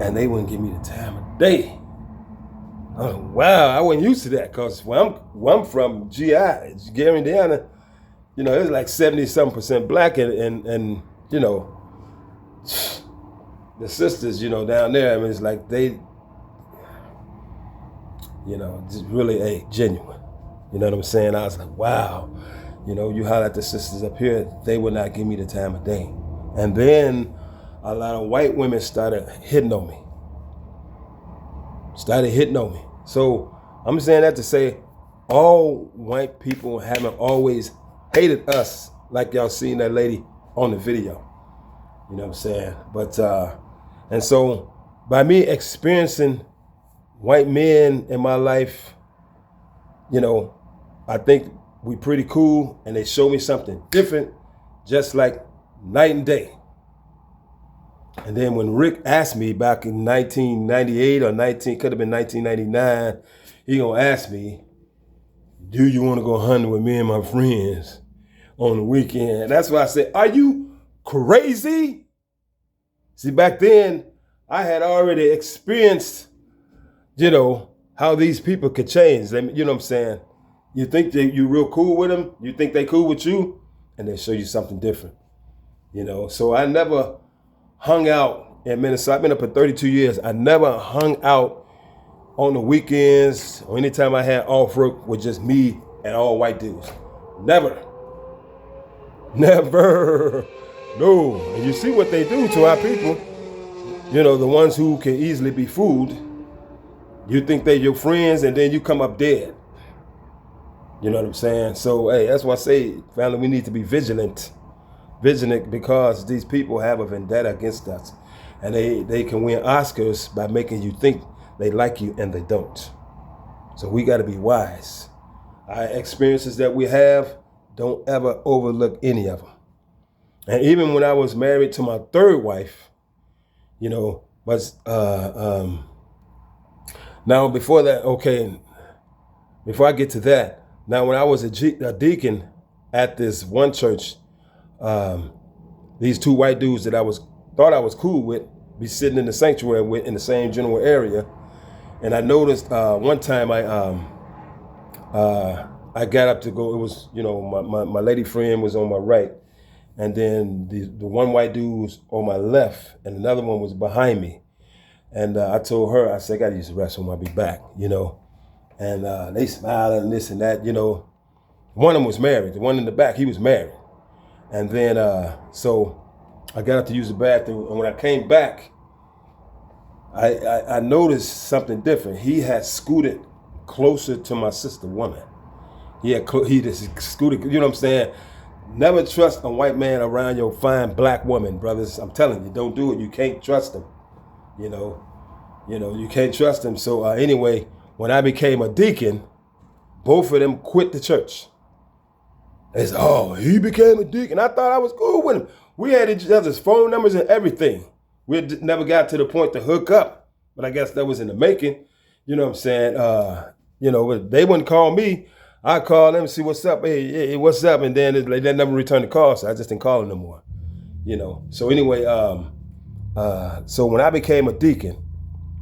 And they wouldn't give me the time of day. Oh, wow, I wasn't used to that, because where I'm from, GI, Gary, Indiana, it was like 70-something% black, and the sisters, down there, I mean, it's like they, just really genuine. You know what I'm saying? I was like, wow, you holler at the sisters up here, they would not give me the time of day. And then a lot of white women started hitting on me. So I'm saying that to say all white people haven't always hated us like y'all seen that lady on the video. You know what I'm saying? But, and so by me experiencing white men in my life, I think we pretty cool, and they show me something different, just like night and day. And then when Rick asked me back in 1998 or could have been 1999, he gonna ask me, do you want to go hunting with me and my friends on the weekend? That's why I said, are you crazy? See, back then, I had already experienced, how these people could change. You know what I'm saying? You think that you're real cool with them, you think they cool with you, and they show you something different. So I never hung out in Minnesota. I've been up for 32 years. I never hung out on the weekends or anytime I had off work with just me and all white dudes. Never. No. And you see what they do to our people. The ones who can easily be fooled. You think they're your friends, and then you come up dead. You know what I'm saying? So, hey, that's why I say, family, we need to be vigilant. Vigilant, because these people have a vendetta against us. And they can win Oscars by making you think they like you, and they don't. So we got to be wise. Our experiences that we have, don't ever overlook any of them. And even when I was married to my third wife, now before that, before I get to that, now when I was a deacon at this one church, these two white dudes that thought I was cool with, be sitting in the sanctuary with in the same general area. And I noticed one time I got up to go, it was, my lady friend was on my right, and then the one white dude was on my left, and another one was behind me. And I told her, I said, I got to use the restroom, I'll be back, And they smiled and this and that, One of them was married. The one in the back, he was married. And then, so I got up to use the bathroom, and when I came back, I noticed something different. He had scooted closer to my sister woman. He just scooted, you know what I'm saying? Never trust a white man around your fine black woman, brothers. I'm telling you, don't do it. You can't trust them, You know, you can't trust them. So anyway, when I became a deacon, both of them quit the church. They said, oh, he became a deacon. I thought I was cool with him. We had each other's phone numbers and everything. We never got to the point to hook up, but I guess that was in the making. You know what I'm saying? You know, they wouldn't call me. I call them and see what's up. Hey, what's up? And then they never returned the call, so I just didn't call them no more. You know. So anyway, so when I became a deacon,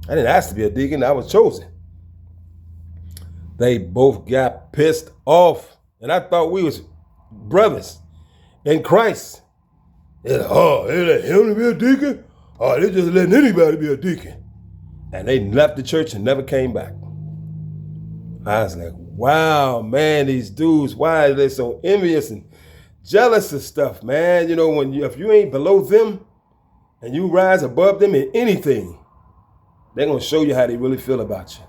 I didn't ask to be a deacon. I was chosen. They both got pissed off, and I thought we was brothers in Christ. They're like, oh, they let him to be a deacon? Oh, they just letting anybody be a deacon. And they left the church and never came back. I was like, wow, man, these dudes, why are they so envious and jealous of stuff, man? You know, if you ain't below them and you rise above them in anything, they're going to show you how they really feel about you.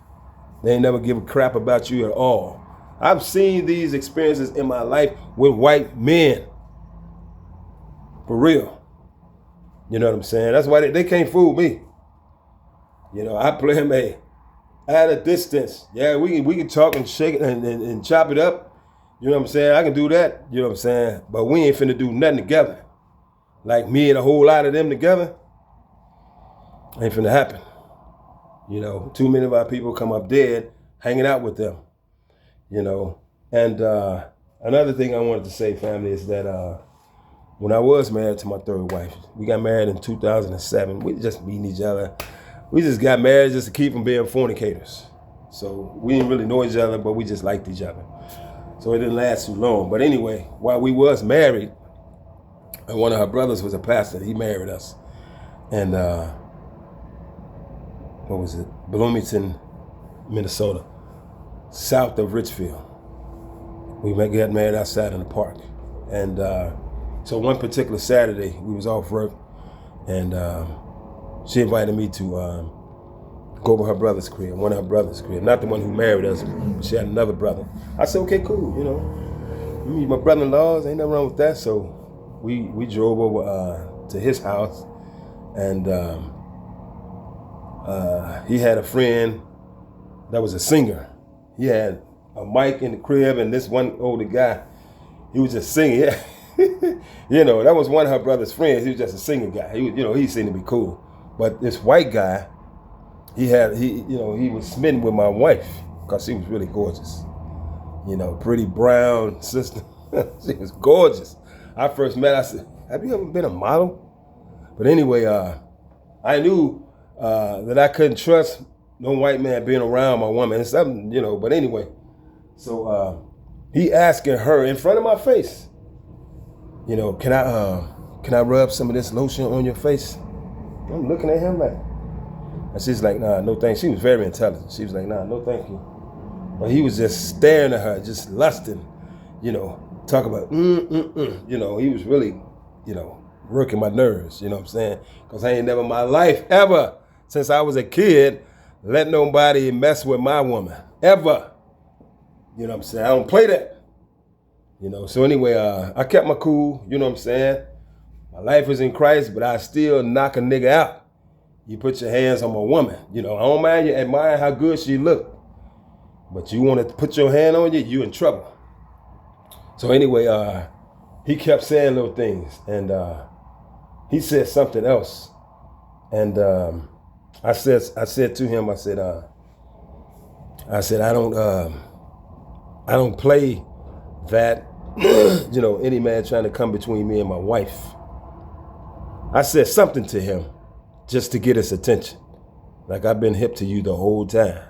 They ain't never give a crap about you at all. I've seen these experiences in my life with white men. For real. You know what I'm saying? That's why they can't fool me. You know, I play them at a distance. Yeah, we can talk and shake it and chop it up. You know what I'm saying? I can do that. You know what I'm saying? But we ain't finna do nothing together. Like me and a whole lot of them together. Ain't finna happen. You know, too many of our people come up dead hanging out with them. You know. And another thing I wanted to say, family, is that when I was married to my third wife, we got married in 2007. We just meeting each other. We just got married just to keep from being fornicators. So we didn't really know each other, but we just liked each other. So it didn't last too long. But anyway, while we was married, and one of her brothers was a pastor, he married us. And what was it? Bloomington, Minnesota, south of Richfield. We got married outside in the park. And so one particular Saturday, we was off work, and she invited me to go over her brother's crib, one of her brother's crib, not the one who married us. She had another brother. I said, okay, cool, you know. My brother-in-laws, ain't nothing wrong with that. So we drove over to his house, and he had a friend that was a singer. He had a mic in the crib, and this one older guy, he was just singing. Yeah. You know, that was one of her brother's friends. He was just a singing guy. He seemed to be cool. But this white guy, he was smitten with my wife because she was really gorgeous. You know, pretty brown sister. She was gorgeous. I first met her, I said, have you ever been a model? But anyway, I knew that I couldn't trust no white man being around my woman. It's something, you know, but anyway. So he asking her in front of my face, you know, can I rub some of this lotion on your face? I'm looking at him like, and she's like, nah, no thanks. She was very intelligent. She was like, nah, no thank you. But he was just staring at her, just lusting, you know, talk about, you know, he was really, you know, working my nerves, you know what I'm saying? Because I ain't never in my life, ever, since I was a kid, let nobody mess with my woman, ever. You know what I'm saying? I don't play that. You know, so anyway, I kept my cool, you know what I'm saying? My life is in Christ, but I still knock a nigga out. You put your hands on my woman. You know, I don't mind you admiring how good she look, but you want to put your hand on you in trouble. So anyway, he kept saying little things, and he said something else. And I said to him, I said, I don't play that, you know, any man trying to come between me and my wife. I said something to him just to get his attention. Like, I've been hip to you the whole time.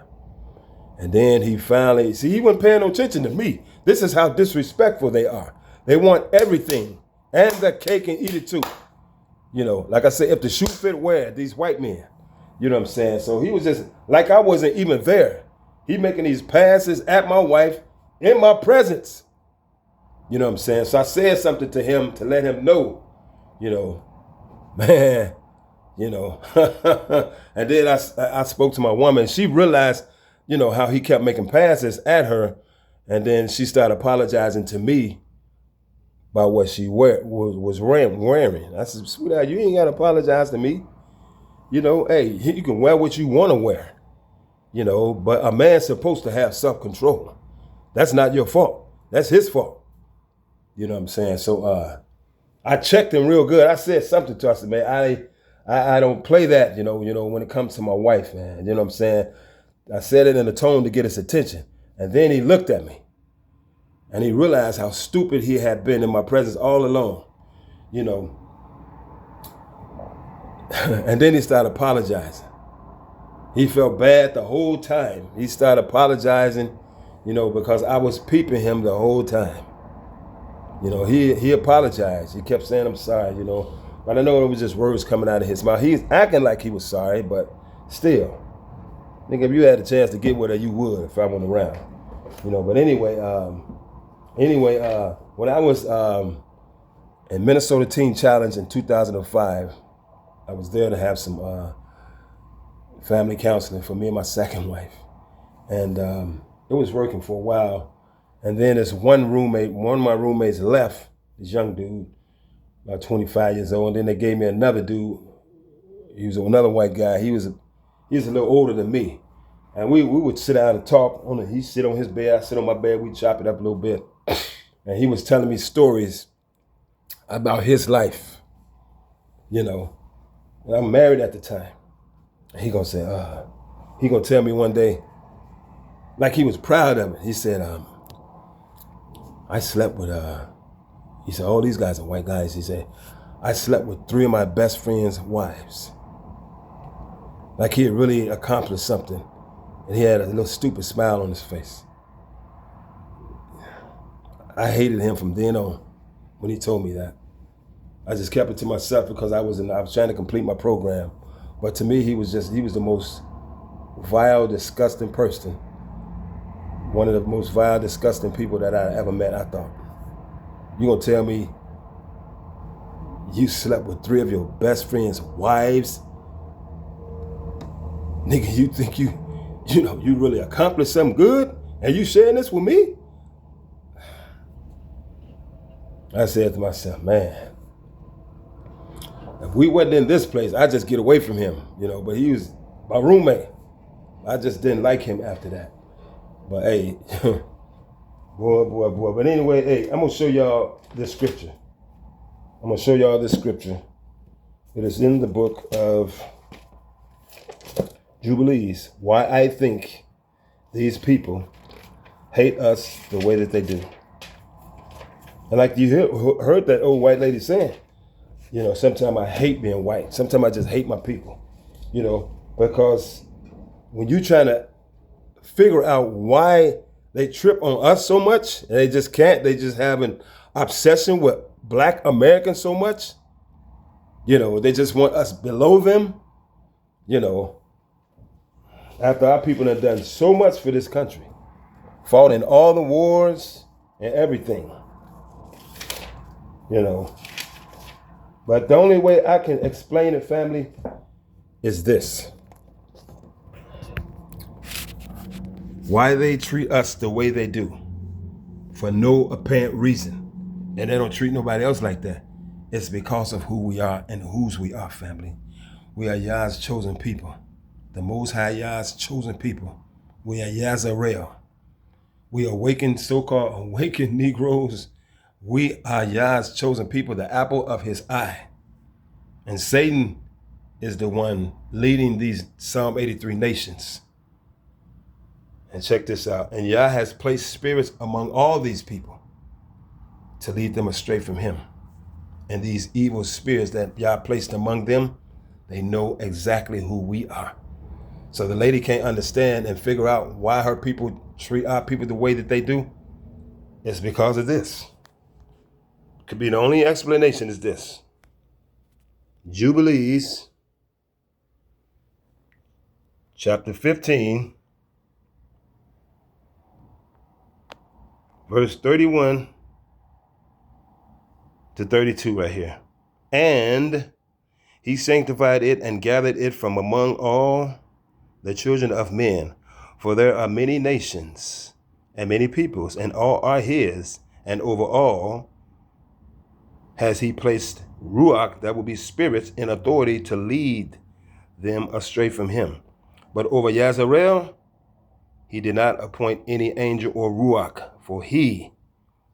And then he finally, he wasn't paying no attention to me. This is how disrespectful they are. They want everything and the cake and eat it too. You know, like I said, if the shoe fit, wear it, these white men. You know what I'm saying? So he was just, like I wasn't even there. He making these passes at my wife in my presence. You know what I'm saying? So I said something to him to let him know, you know, man, you know. And then I spoke to my woman. She realized, you know, how he kept making passes at her. And then she started apologizing to me about what she was wearing. I said, sweetheart, you ain't got to apologize to me. You know, hey, you can wear what you want to wear. You know, but a man's supposed to have self-control. That's not your fault. That's his fault. You know what I'm saying? So I checked him real good. I said something to him. I said, man, I don't play that, you know, when it comes to my wife, man. You know what I'm saying? I said it in a tone to get his attention. And then he looked at me and he realized how stupid he had been in my presence all along, you know. And then he started apologizing. He felt bad the whole time. He started apologizing, you know, because I was peeping him the whole time. You know, he apologized. He kept saying, I'm sorry, you know. But I know it was just words coming out of his mouth. He's acting like he was sorry, but still. Nigga, if you had a chance to get with her, you would if I went around. You know, but anyway, when I was in Minnesota Teen Challenge in 2005, I was there to have some family counseling for me and my second wife. And it was working for a while. And then this one of my roommates left, this young dude, about 25 years old. And then they gave me another dude. He was another white guy. He was a little older than me. And we would sit down and talk. He'd sit on his bed, I sit on my bed, we'd chop it up a little bit. And he was telling me stories about his life, you know. And I'm married at the time. And he gonna say, he gonna tell me one day, like he was proud of it. He said, I slept with, he said, all these guys are white guys. He said, I slept with 3 of my best friends' wives. Like he had really accomplished something. And he had a little stupid smile on his face. I hated him from then on when he told me that. I just kept it to myself because I was trying to complete my program. But to me, he was the most vile, disgusting person. One of the most vile, disgusting people that I ever met, I thought. You gonna tell me you slept with 3 of your best friends' wives? Nigga, you think you really accomplished something good? And you sharing this with me? I said to myself, man, if we wasn't in this place, I'd just get away from him, you know, but he was my roommate. I just didn't like him after that. But hey, boy. But anyway, hey, I'm going to show y'all this scripture. It is in the book of Jubilees, why I think these people hate us the way that they do. And like you heard that old white lady saying, you know, sometimes I hate being white. Sometimes I just hate my people, you know, because when you're trying to figure out why they trip on us so much, and they just have an obsession with Black Americans so much, you know, they just want us below them, you know, after our people have done so much for this country, fought in all the wars and everything, you know. But the only way I can explain it, family, is this. Why they treat us the way they do, for no apparent reason, and they don't treat nobody else like that, it's because of who we are and whose we are, family. We are Yah's chosen people. The Most High Yah's chosen people. We are Yazarel. We awakened, so-called awakened Negroes. We are Yah's chosen people, the apple of his eye. And Satan is the one leading these Psalm 83 nations. And check this out. And Yah has placed spirits among all these people to lead them astray from him. And these evil spirits that Yah placed among them, they know exactly who we are. So the lady can't understand and figure out why her people treat our people the way that they do. It's because of this. Could be the only explanation is this. Jubilees, chapter 15, verse 31 to 32 right here. And he sanctified it and gathered it from among all the children of men. For there are many nations and many peoples, and all are his, and over all has he placed Ruach, that will be spirits, in authority to lead them astray from him. But over Yazarel, he did not appoint any angel or ruach, for he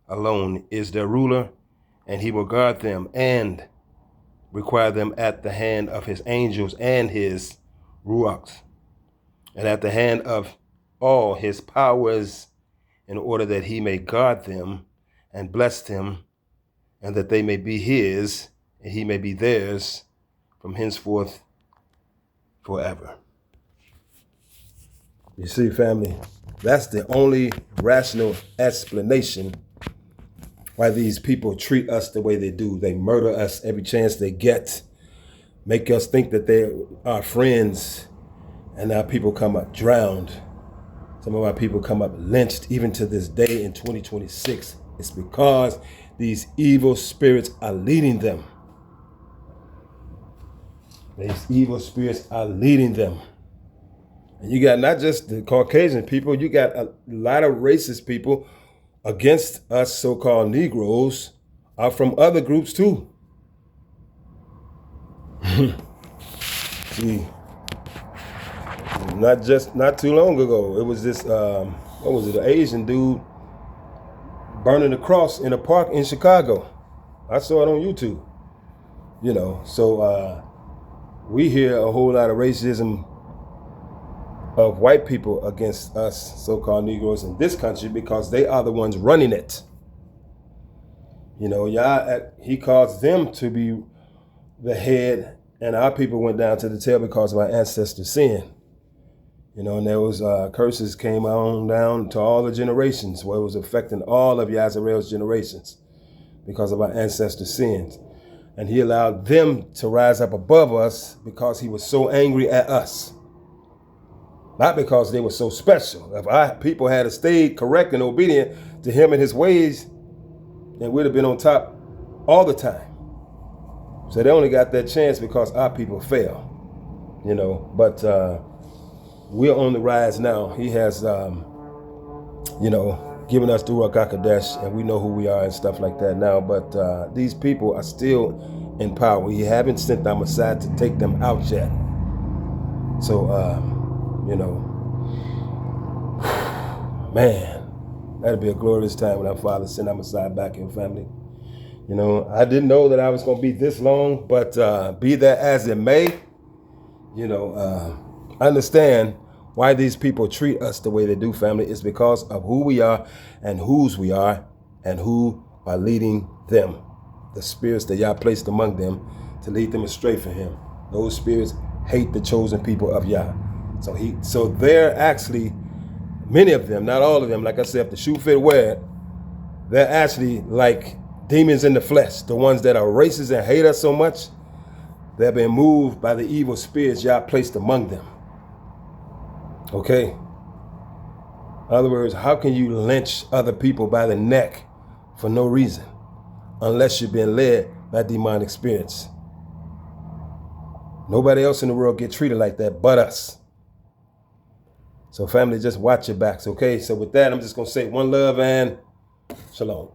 alone is their ruler, and he will guard them and require them at the hand of his angels and his ruachs, and at the hand of all his powers, in order that he may guard them and bless them, and that they may be his, and he may be theirs from henceforth forever. You see, family, that's the only rational explanation why these people treat us the way they do. They murder us every chance they get, make us think that they're our friends, and our people come up drowned. Some of our people come up lynched even to this day in 2026. It's because these evil spirits are leading them. These evil spirits are leading them. And you got not just the Caucasian people, you got a lot of racist people against us so-called Negroes are from other groups too. See, not too long ago, it was this, what was it, an Asian dude burning a cross in a park in Chicago. I saw it on YouTube. You know, so we hear a whole lot of racism of white people against us so-called Negroes in this country because they are the ones running it. You know, he caused them to be the head, and our people went down to the tail because of our ancestors' sin. You know, and there was curses came on down to all the generations, where it was affecting all of Yazarel's generations because of our ancestors' sins. And he allowed them to rise up above us because he was so angry at us. Not because they were so special. If our people had stayed correct and obedient to him and his ways, then we'd have been on top all the time. So they only got that chance because our people fail. You know, but we're on the rise now. He has, you know, given us the Ruach HaKodesh, and we know who we are and stuff like that now. But these people are still in power. We haven't sent our Messiah to take them out yet. So, you know, man, that'd be a glorious time when our Father sent our Messiah back in, family. You know, I didn't know that I was going to be this long, but be that as it may, you know, I understand why these people treat us the way they do, family. It's because of who we are and whose we are and who are leading them. The spirits that Yah placed among them to lead them astray from him. Those spirits hate the chosen people of Yah. So they're actually, many of them, not all of them, like I said, if the shoe fit, wear it, they're actually like demons in the flesh. The ones that are racist and hate us so much, they've been moved by the evil spirits Yah placed among them. Okay? In other words, how can you lynch other people by the neck for no reason unless you're being led by demonic spirits? Nobody else in the world get treated like that but us. So family, just watch your backs, okay? So with that, I'm just going to say one love and shalom.